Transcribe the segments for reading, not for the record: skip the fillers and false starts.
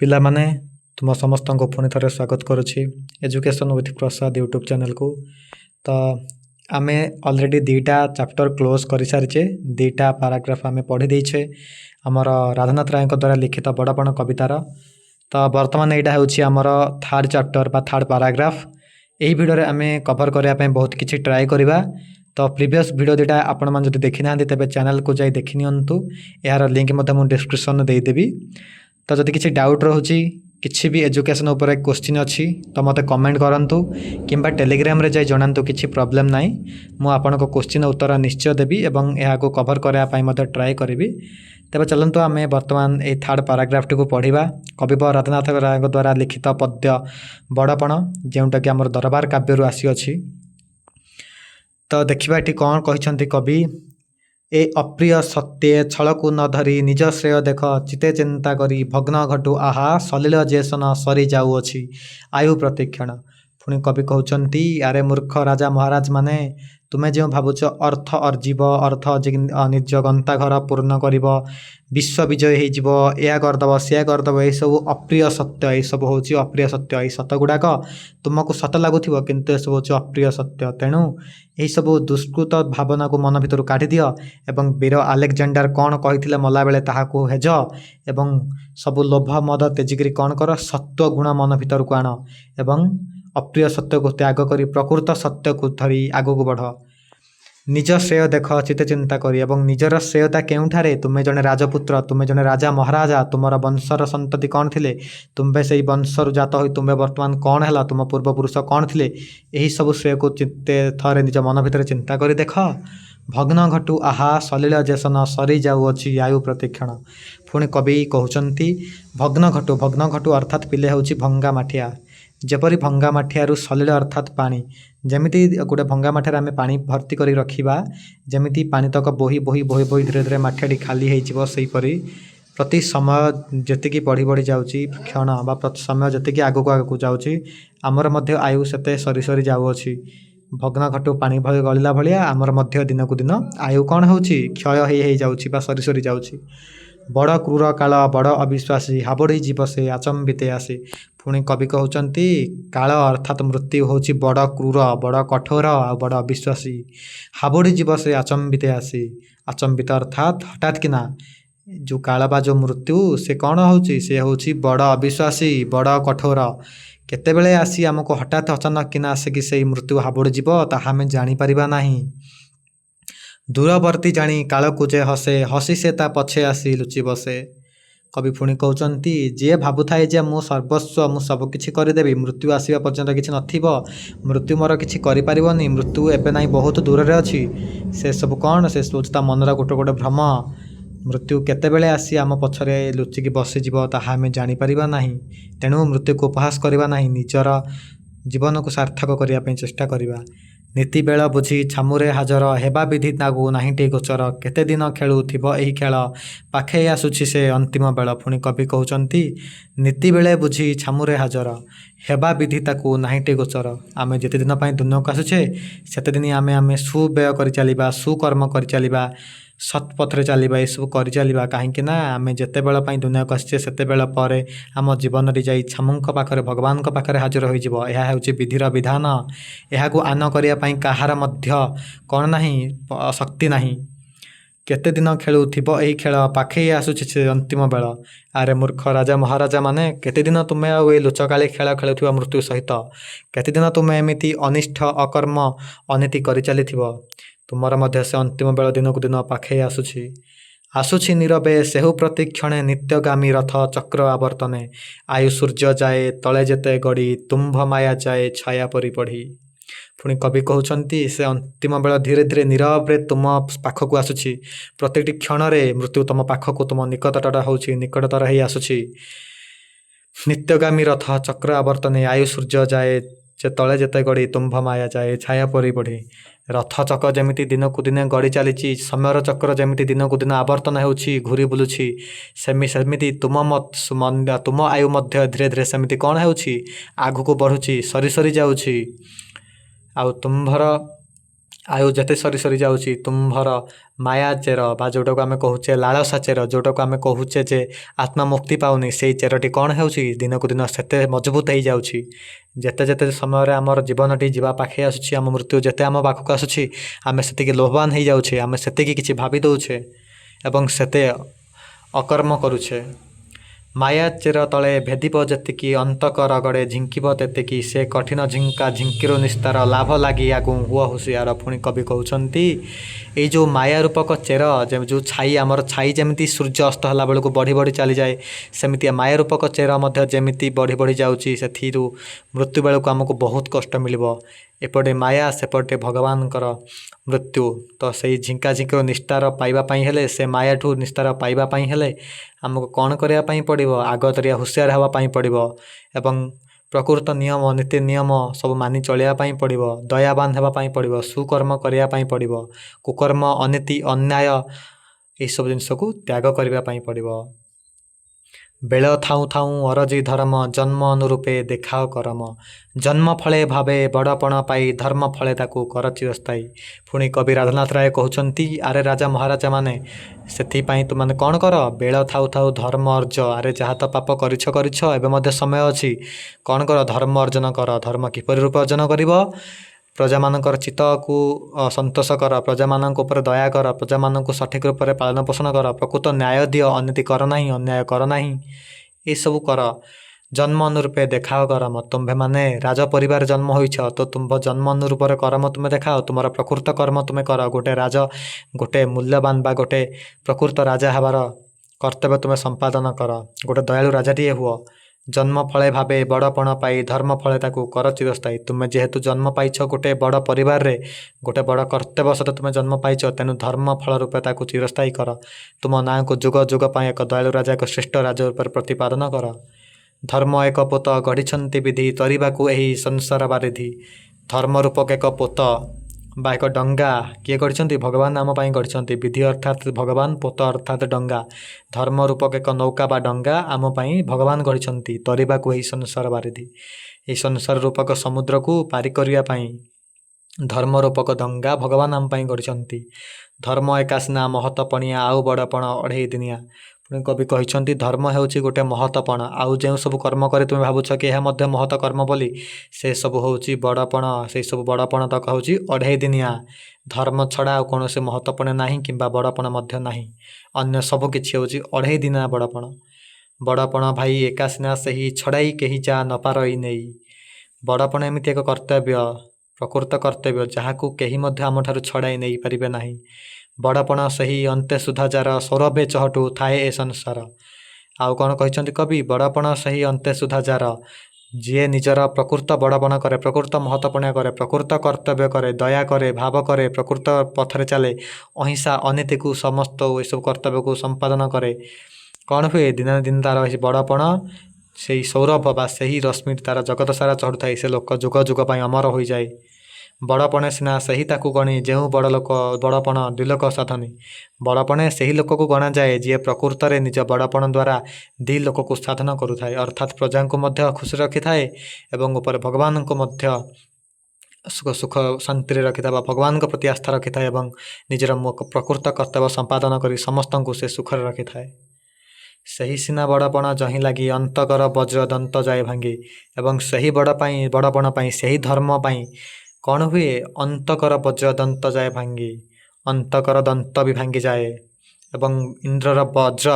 पिला माने तुम समस्त को पुणी थे स्वागत करुच्ची education with Prasad YouTube channel को। तो आम अलरेडी 2टा चैप्टर क्लोज कर सारीचे, 2टा पैराग्राफ आम पढ़ी देछे आमर राधानाथ राय द्वारा लिखित बड़पण कवितार। तो बर्तमान यहाँ होमर 3rd चैप्टर बा 3rd पैराग्राफ। यही भिडियो आम कवर करने बहुत किसी ट्राए करवा। तो प्रीवियस वीडियो 2टा आपण मैंने जो देखी ना तेज चैनल को जाई देखी नियंतु, यार लिंक मुझे डिस्क्रिप्शन देदेवी। तो जब किसी डाउट रोचे किसी भी एजुकेशन उपर क्वेश्चन अच्छी तो मत कमेंट करंतु किंबा टेलीग्राम रे जाई जणांतु, किसी प्रॉब्लम नाई मु आपन को क्वेश्चन उत्तर निश्चय देवी एवं यह को कवर करने मत ट्राए करी। तेज चलतु आम बर्तमान ये 3rd पैराग्राफ टी को पढ़ा। कवि राधानाथ राय द्वारा लिखित पद्य बड़पण जोटा कि आम दरबार काव्य आसी अछि। तो देखा ये कौन कहते कवि, ए अप्रिय सत्ये छलकु न धरी निज श्रेय देख चिते चिंता करी भग्न घटु आहा सलिल जेसन सरी जाऊँगी आयु प्रतिक्षण। पुणी कवि कहते आरे मूर्ख राजा महाराज माने तुम्हें जो भावुच अर्थ अर्जीव, अर्थ निज गंता घर पूर्ण कर, विश्व विजय हो करदेव सी करदेव, यह सब अप्रिय सत्य, यह सब हूँ अप्रिय सत्य। यही सत गुड़ाक तुमको सत लगुथ किंतु यह सब हूँ अप्रिय सत्य। तेणु यही सब दुष्कृत भावना को मन भितर काढ़ी दियो एवं वीर आलेक्जेंडर कौन कहते मला बेले ताहाकु हेज एवं सब लोभ मद तेजिकी कौन कर सत्व गुण मन भितर को आण एवं अप्रिय सत्य को त्याग करी प्रकृत सत्य को धरी आगू को बढ़। निज श्रेय देख चिते चिंता करी एवं निजर श्रेयता केउठारे, तुम्हें जने राजपुत्र, तुम्हें जने राजा महाराजा, तुमर वंशर संतति कौन थिले, तुम्हें से वंशर जात हो तुम्हें वर्तमान कौन है, तुम पूर्वपुरुष कौन थिले, यही सब श्रेय को चित्ते थरे निज मन भितर चिंता करी देख। भग्न घटु आहा सलिल जेसन सरी जाऊँगी आयु प्रतिक्षण। पुणी कवि कहते भग्न घटु अर्थात पिले हूँ भंगा माठिया, जपरी भंगा माठियारू सलिल अर्थात पानी, जमिति गोटे भंगा माठियार आम पानी भर्ती कर रखा जमिति पानी तक बोही बोही बोही बोही धीरे धीरे माठियाटी खाली होपरी प्रति समय जी बढ़ी बढ़ी जाऊँगी क्षण बा समय जी आगक आगक जाऊँगी आमर मध्य आयु से सरी सरी जाऊँगी। भग्न घटु पानी भली गलिला भाया आमर मध्य दिन को दिन आयु कौन हो क्षय हो सरी सरी जाऊँगी। बड़ क्रूर काल बड़ अविश्वासी हाबड़ी जीव से आचंबिते आसे। पुणी कवि कहते काल अर्थात मृत्यु हूँ बड़ क्रूर बड़ कठोर आ बड़ अविश्वासी, हाबड़ी जीव से आचंबिते आसे। आचंबित अर्थात हठात किना जो काल बा जो मृत्यु से कौन होची से होची बड़ अविश्वासी बड़ कठोर। केतेबेले आसी आमको हठात अचानक किना आसिकी से मृत्यु हाबड़ी जीव ताहा आमे जानी परिबा नाही। दूरवर्ती जानी काल को जे हसे हसी से ता पछे आसी लुचि बसे। कवि पुणी कहते जी भावु थाए जे मु सर्वस्व मु सब किछि करदेवी मृत्यु आसवा पर्यंत किछि नथिबो, मृत्यु मोर किछि करि परिबोनी, मृत्यु एबे नाही बहुत दूर रे अछि, से सब कौन से सोचता मनर गोटे गोटे भ्रम। मृत्यु केतेबेले आसी आम पछरे लुचिकी बसीजिब ताहा आमे जानी परिबा नाही। तेणु मृत्यु को उपहास करिबा नाही, निजर जीवन को सार्थक करिया पे चेष्टा करिबा। नीति बेल बुझी छामुरे हाजर हेबा विधि तागु नाहीटे गोचर, केते दिन खेलु थिबो एही खेल पाखे आसुछि से अंतिम बेल। पुणी कवि कहते नीति बेले बुझी छामुरे हाजर हेबा विधि ताकु नाहीटे गोचर। आमे जेते दिन पाई दुनिया को आसुछे सेते दिन आमे आमे सुव्यय करि चलिबा, सुकर्म करि चलिबा, सत्पथरे चलिबा, ये सब करि चलिबा। काहेकि ना आमे जेते बेल पाई दुनिया को आसुछे सेते बेल परे आम जीवन रे जाई छामुंक पाखरे भगवान को पाखरे हाजर होई जिवो। एहा हेउछि विधिर विधान, एहाकु आन करिया पाई काहार मध्य कौन नाही शक्ति नाही। केते दिन खेलु थिबो एही खेल पाखे आसुछि से अंतिम बेल। आरे मूर्ख राजा महाराजा माने केते दिन तुमे आ ए लुचकाली खेल खेलुथिबा मृत्यु सहित, केते दिन तुमे एमिति अनिष्ठ अकर्म अनीति करि चलिथिबो, तुमर मध्य से अंतिम बेल दिन को दिन पाखे आसुछि। आसुछि नीरवे सेहु प्रतिक्षणे नित्यगामी रथ चक्र आवर्तने, आयु सूर्य जाए तले जेते गड़ी तुम्भ माया जाए छाया परि पढ़ी। पुणी कवि कहते से अंतिम बेल धीरे धीरे नीरवे तुम पाखक आसुछि, प्रत्येकटी क्षण मृत्यु तुम पाखक तुम निकटतर होछि निकटतर ही आसुछि। नित्यगामी रथ चक्र आवर्तने आयु सूर्य जाए तले जेते गड़ी तुम्भ माया जाए छाया परि पढ़ी। रथ चक्र जमिति दिन को दिन गड़ी चली, समयर चक्र जमिति दिन को दिन आवर्तन होउछि घूरी बुलुछि, सेमिति तुम आयु मध्य धीरे धीरे सेमिति कौन होउछि आगु को बढ़ुछि सरी सरी जाउछि। आउ तुम्भर आयु जेते सरी सरी जाउची तुम्भर माया चेर बा जोटाको आमे कहूचे लालसा चेर जोटाको आमे कहूचे जे आत्मा मुक्ति पाउनी सेई चेरटी कौन हेउची दिन को दिन सेते मजबूत हो जाउची। जेते जेते समय आमर जीवनटी जीवा पाखे आसुची आम मृत्यु जेते आम पाखक आसुची आमे सेतिकी लोभवान हो जाउछे आमे सेतिकी किछि भाबी दउछे एवं सेते अकर्म करुछे। माया चेर तले भेदिब जेतिकी अंतक रगड़े झिंकिब तेतिकी से कठिन झिंका झिंकीर निस्तार लाभ लगी आगु हुआ हुसियार। पुणी कवि कहउछंती ए जो माया रूपक चेर जो छाई आमर छाई जेमिति सूर्य अस्त होला बेलକୁ बढ़ी बढ़ी चली जाए सेमिति माया रूपक चेर मध्य जेमिति बढ़ी बढ़ी जाउची सेथिरु मृत्यु बेलକୁ हमको बहुत कष्ट मिलिबो। एपटे माया सेपटे भगवानकर मृत्यु तो सही झिंका झिंकर निस्तार पाइबा पाई हेले से माया ठू निस्तार पाइबा पाई हेले हमको कौन करिया पाई पड़िबो आगतरिया हुसियार हवा पाई पड़िबो एवं प्रकृत नियम नीति नियम सब मानि चलिया पाई पड़िबो दयावान हेबा पाई पड़िबो सुकर्म करिया पाई पड़िबो कुकर्म अनीति अन्याय ए सब जिनिस को त्याग करिया पाई पड़िबो। बेल थाउ थाउ अरजी धर्म जन्म अनुरूपे देखाओ करम जन्म फले भावे बड़पण पाई धर्म फले ताकू कर चिरस्थायी। पुणी कवि राधानाथ राय कहउछंती आरे राजा महाराजा माने सेथिपाई तुम माने कौन कर बेल थाउ थाउ धर्म अर्ज आरे जहाँ तो पाप करिछ एबे मध्य समय अछि कौन कर धर्म अर्जन कर। धर्म किपरि रूप अर्जन करिबो प्रजा मानकर चित्त को संतोष कर प्रजा मानक उपर दया कर प्रजा मानक सठिक रूप से पालन पोषण कर प्रकृत न्याय दियो अनीति कर नहीं अन्याय कर नहीं ये सब कर जन्म अनुरूपे देखाओ करम। तुम्भे माने राज परिवार जन्म होइछ तो तुम्भ जन्म अनुरूप कर्म तुम्हें देखाओ तुमर प्रकृत कर्म तुम्हें कर गोटे राज गोटे मूल्यवान बा गोटे प्रकृत राजा हबार कर्तव्य तुम्हें संपादन कर गोटे दयालु राजाटीए हुआ। जन्म फले भावे बड़पण पाई धर्म फले ताकू कर चिरस्थायी। तुम्हें जेहेतु जन्म पाइछ गोटे बड़ परिवार रे गोटे बड़ कर्तव्य सहित तुम्हें जन्म पाइछ तेणु धर्म फल रूपे ताकू चिरस्थायी कर तुम ना को जुग जुग पाई एक दयालु राजा एक श्रेष्ठ राजा रूप प्रतिपादन कर। धर्म एक पोत गढ़ी विधि तरिबाकू एही संसार बारिधि धर्म रूपक एक पोत बा एक डंगा किए गढ़ी भगवान आम पाई गढ़ी विधि अर्थात भगवान पोत अर्थात डंगा धर्म रूपक एक नौका बा डंगा आम पाई भगवान गढ़ी तरिबाकू एही संसार बारिधि एही संसार रूपक समुद्र को पारी करिया पाई धर्म रूपक डंगा भगवान आम पाई गढ़ी। धर्म एका सिना महत पणिया आउ बड़पण अढ़ई दिनिया। पुणी कवि कहते धर्म होउची गोटे महतपण आउ जो सब कर्म करे तुम भावुछ कि यह मध्य महत कर्म बोली से सब होउची बड़पण से सब बड़पण तक होउची अढ़ई दिनिया। धर्म छड़ा कौन से महत्वपण नहीं किंबा बड़पण मध्य नहीं अन्य सब किछि होउची अढ़ई दिना बड़पण। बड़पण भाई एका सिना सही छड़ाई कही जा न पारई नहीं। बड़पण एमिति एक कर्तव्य प्रकृत कर्तव्य जहाकू कहीं मध्य आम ठारू छड़ाई नहीं पारिबे नहीं। बड़पण सही अंते सुधा जार सौरभे चहटू थाए ए संसार। आउ कौन कहते कवि बड़पण सही अंते सुधा जार जी निजर प्रकृत बड़पण करे प्रकृत महत्वपण करे प्रकृत कर्तव्य करे दया करे भाव करे प्रकृत पथरे चले अहिंसा अनीति को समस्त ये सब कर्तव्य को संपादन करे कौन हुए दिन दिन तार बड़पण से सौरभ बा से रश्मि तार जगत सारा चढ़ू थाए से लोक जुग जुग अमर हो जाए। बड़पणे सिना सही ताकू गणी जो बड़ लोक बड़पण द्विलोक साधनी बड़पणे से ही लोक को गणा जाए जी प्रकृत में निज बड़पण द्वारा दी लोक को साधन करुए अर्थात प्रजा को मध्य खुशी रखी थाए एवं उपर भगवान को मध्य सुख शांति रखी था भगवान को प्रति आस्था रखी थाए एवं निजर प्रकृत कर्तव्य संपादन कर समस्त को से सुखर रखी थाए। सही सिना बड़पण जही लगी अंतकर वज्र दंत जाए भांगी एवं सही बड़पण पाई सही धर्म पाई कौन हुए अंतकर वज्र दंत जाए भांगी अंतकर दंत भी भांगी जाए एवं इंद्रर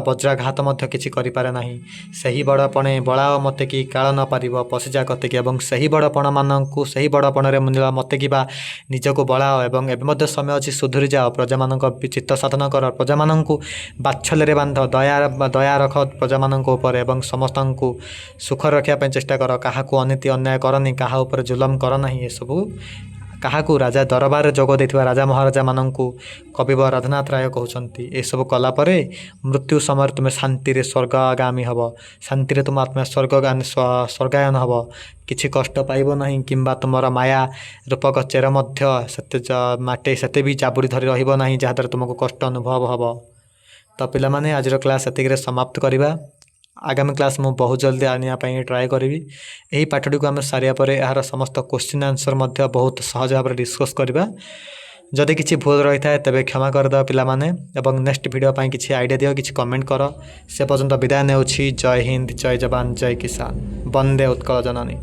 वज्राघात मध्य किछि करि पारे नाही। सही बड़पणे बलाओ मते कि काल न पारिब पशिजा कते कि एवं सही बड़पण मानकु सही बड़पणरे मिला मते कि बा निजको बलाओ एवं एबे मध्य समय अछि सुधुरी जाओ प्रजा मानक चित्त साधन कर प्रजा मानकु बाच्छल्ୟରେ बांध दया रख प्रजा मानक ऊपर एवं समस्तंकु सुख रखिया पे चेष्टा कर काहाकु अनीति अन्याय करनी काहा ऊपर जुलम कर नाही। ए सबु काहाकू राजा दरबार जोग देथिबा राजा महाराजा मानंकु कविवर राधानाथ राय कहउछंती ए सब कला परे मृत्यु समय तुम शांति रे स्वर्गगामी हब शांति रे तुम आत्मा स्वर्गायन हब किछि कष्ट पाइब नहीं किंबा तुमर माया रूपक चेर मध्य सत्य माटे सते भी जाबुड़ी धरी रहिब नहीं जहाँ द्वारा तुमको कष्ट अनुभव हब। तो पिला माने आजर क्लास एतिक समाप्त करिबा आगामी क्लास मु बहुत जल्दी आनिया पाई ट्राए करी। यही पाठटी को आम सारिया पर यार समस्त क्वेश्चन आंसर बहुत सहज भाव डिस्कस करवा जदि किसी भूल रही है तेरे क्षमा करद पिलाने एवं नेक्स्ट वीडियो ପାଇଁ କିଛି आइडिया दियो କିଛି कमेंट कर से पर्यंत विदाय नेउछि जय हिंद जय जवान जय किसान वंदे उत्कल जननी।